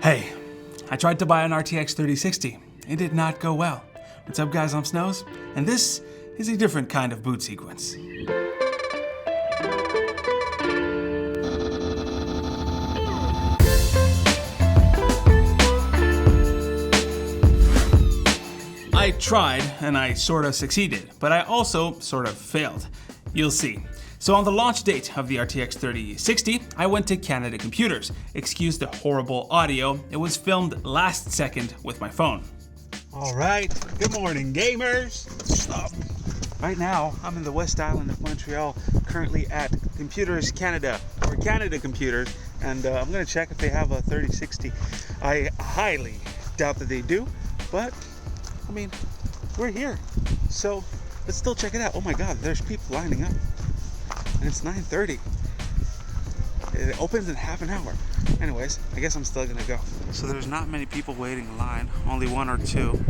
Hey, I tried to buy an RTX 3060. It did not go well. What's up guys, I'm Snows, and this is a different kind of boot sequence. I tried and I sort of succeeded, but I also sort of failed. You'll see. So on the launch date of the RTX 3060, I went to Canada Computers. Excuse the horrible audio, it was filmed last second with my phone. All right, good morning gamers. Right now, I'm in the West Island of Montreal, currently at Computers Canada, or Canada Computers, and I'm gonna check if they have a 3060. I highly doubt that they do, but I mean, we're here, so let's still check it out. Oh my God, there's people lining up, and it's 9:30. It opens in half an hour. Anyways, I guess I'm still gonna go. So there's not many people waiting in line, only one or two.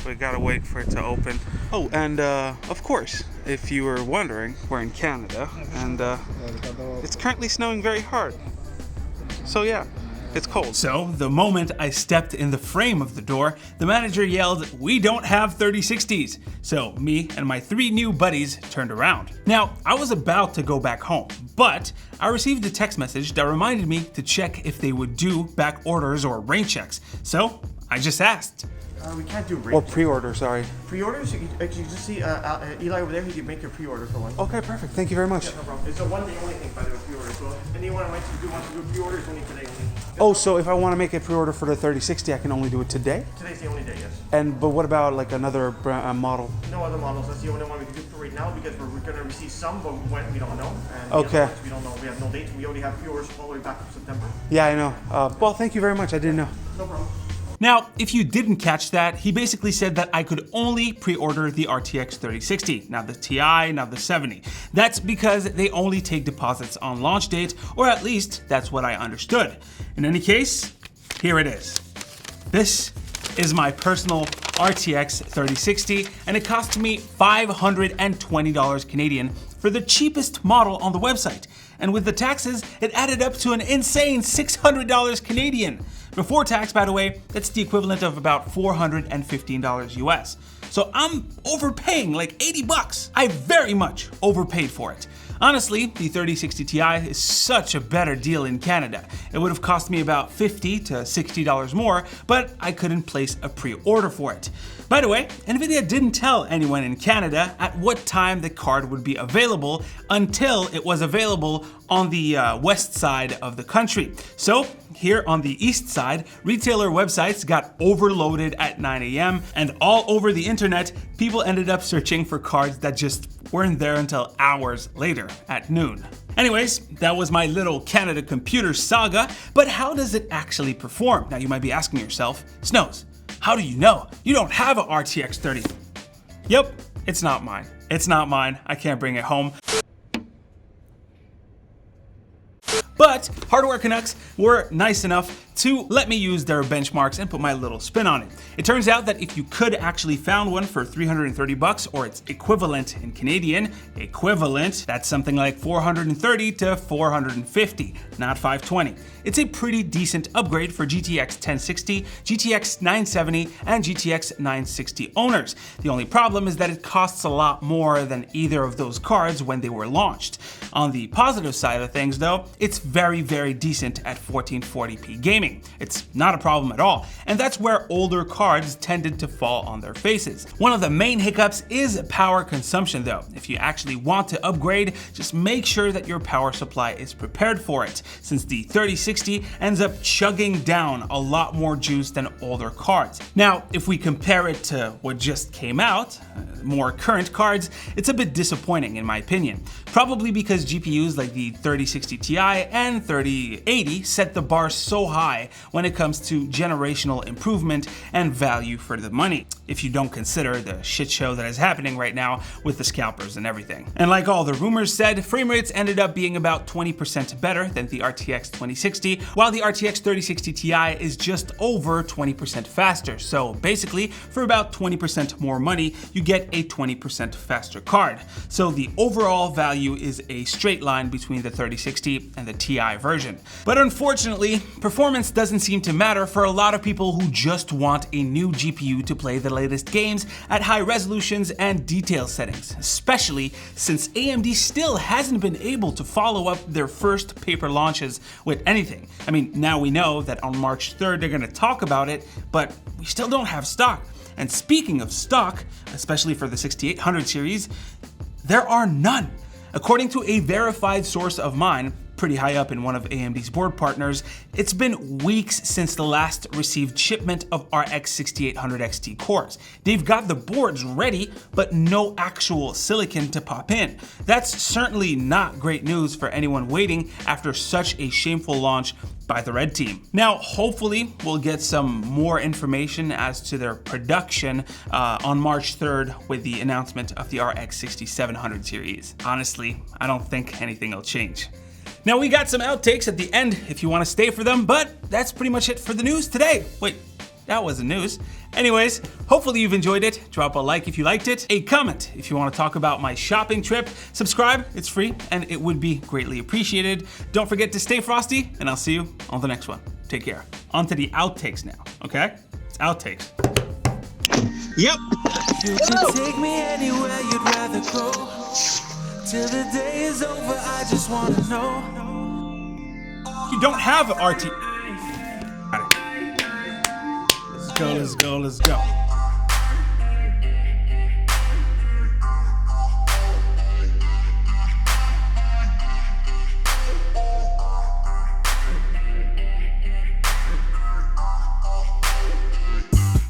We gotta wait for it to open. Oh, and of course, if you were wondering, we're in Canada, and it's currently snowing very hard. So yeah, it's cold. So the moment I stepped in the frame of the door, the manager yelled, "We don't have 3060s." So me and my 3 new buddies turned around. Now, I was about to go back home, but I received a text message that reminded me to check if they would do back orders or rain checks. So I just asked. We can't do rain Or pre-order, sorry. pre-orders. You just see Eli over there. He can make your pre-order for one. Okay, perfect. Thank you very much. No problem. It's a one day only thing, by the way, pre-order. So anyone wants to do pre-orders only today only. Oh, so if I want to make a pre-order for the 3060, I can only do it today? Today's the only day, yes. But what about like another model? No other models. That's the only one we can do for right now because we're going to receive some, but when we don't know. And Okay. We don't know. We have no date. We only have pre-orders all the way back to September. Yeah, I know. Well, thank you very much. I didn't know. No problem. Now, if you didn't catch that, he basically said that I could only pre-order the RTX 3060, not the Ti, not the 70. That's because they only take deposits on launch date, or at least that's what I understood. In any case, here it is. This is my personal RTX 3060, and it cost me $520 Canadian for the cheapest model on the website. And with the taxes, it added up to an insane $600 Canadian. Before tax, by the way, that's the equivalent of about $415 US. So I'm overpaying like 80 bucks. I very much overpaid for it. Honestly, the 3060 Ti is such a better deal in Canada. It would have cost me about $50 to $60 more, but I couldn't place a pre-order for it. By the way, Nvidia didn't tell anyone in Canada at what time the card would be available until it was available on the west side of the country. So here on the east side, retailer websites got overloaded at 9 a.m. and all over the internet, people ended up searching for cards that just weren't there until hours later at noon. Anyways, that was my little Canada Computers saga, but how does it actually perform? Now you might be asking yourself, Snows, how do you know? You don't have an RTX 30. Yep, it's not mine. It's not mine. I can't bring it home. But Hardware Canucks were nice enough to let me use their benchmarks and put my little spin on it. It turns out that if you could actually found one for 330 bucks, or its equivalent in Canadian, that's something like 430 to 450, not 520. It's a pretty decent upgrade for GTX 1060, GTX 970, and GTX 960 owners. The only problem is that it costs a lot more than either of those cards when they were launched. On the positive side of things though, it's very, very decent at 1440p gaming. It's not a problem at all, and that's where older cards tended to fall on their faces. One of the main hiccups is power consumption though. If you actually want to upgrade, just make sure that your power supply is prepared for it, since the 3060 ends up chugging down a lot more juice than older cards. Now, if we compare it to what just came out, more current cards, it's a bit disappointing in my opinion. Probably because GPUs like the 3060 Ti and 3080 set the bar so high when it comes to generational improvement and value for the money, if you don't consider the shit show that is happening right now with the scalpers and everything. And like all the rumors said, frame rates ended up being about 20% better than the RTX 2060, while the RTX 3060 Ti is just over 20% faster. So basically, for about 20% more money, you get a 20% faster card. So the overall value is a straight line between the 3060 and the Ti, Ti version. But unfortunately, performance doesn't seem to matter for a lot of people who just want a new GPU to play the latest games at high resolutions and detail settings, especially since AMD still hasn't been able to follow up their first paper launches with anything. I mean, now we know that on March 3rd they're gonna talk about it, but we still don't have stock. And speaking of stock, especially for the 6800 series, there are none. According to a verified source of mine, pretty high up in one of AMD's board partners, it's been weeks since the last received shipment of RX 6800 XT cores. They've got the boards ready, but no actual silicon to pop in. That's certainly not great news for anyone waiting after such a shameful launch by the Red Team. Now, hopefully, we'll get some more information as to their production on March 3rd with the announcement of the RX 6700 series. Honestly, I don't think anything will change. Now, we got some outtakes at the end if you want to stay for them, but that's pretty much it for the news today. Wait, that wasn't news. Anyways, hopefully you've enjoyed it. Drop a like if you liked it, a comment if you want to talk about my shopping trip, subscribe, it's free, and it would be greatly appreciated. Don't forget to stay frosty, and I'll see you on the next one. Take care. On to the outtakes now, okay? It's outtakes. Yep. You can take me anywhere you'd rather go. Till the day is over, I just wanna know. You don't have RT. Let's go, let's go, let's go.